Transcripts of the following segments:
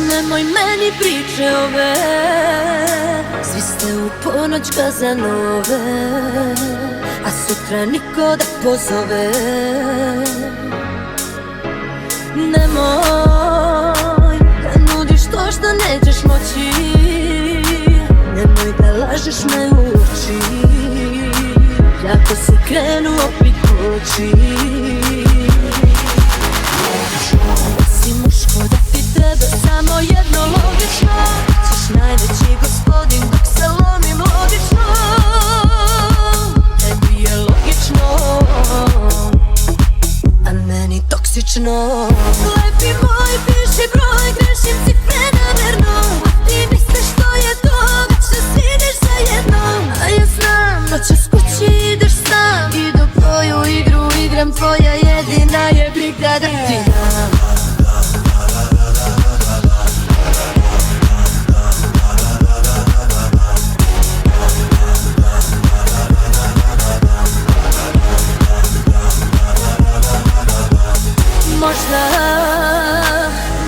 Nemoj meni priče ove, svi ste u ponoć Kazanove, a sutra niko da pozove. Nemoj da nudiš to što nećeš moći, nemoj da lažeš me u oči, jako si krenuo pikoći. Si muško da ti treba samo jedno logično, ćeš najveći gospodin dok se lomim logično. Tebi je logično, a meni toksično. Lepi moj, piši broj, grešim cifre namerno, a ti misliš što je to, već se ideš za jednom. A ja znam, noćas kući ideš sam i dok tvoju igru igram, tvoja jedina je briga da ti dam.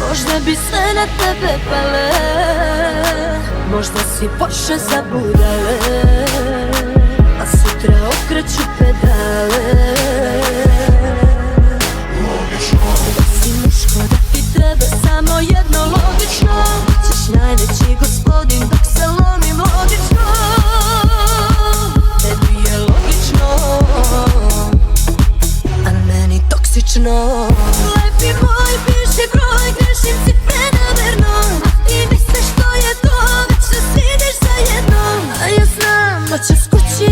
Možda bi sve na tebe pale, možda si Porsche za budale, a sutra okreću pedale. Si muško da ti treba samo jedno logično, ćeš najveći gospodin dok se lomim logično. Tebi je logično, a meni toksično. Lepi moj, piši broj, grešim cifre namerno, a ti misliš što je to, već se ideš za jednom. A ja znam, noćas kući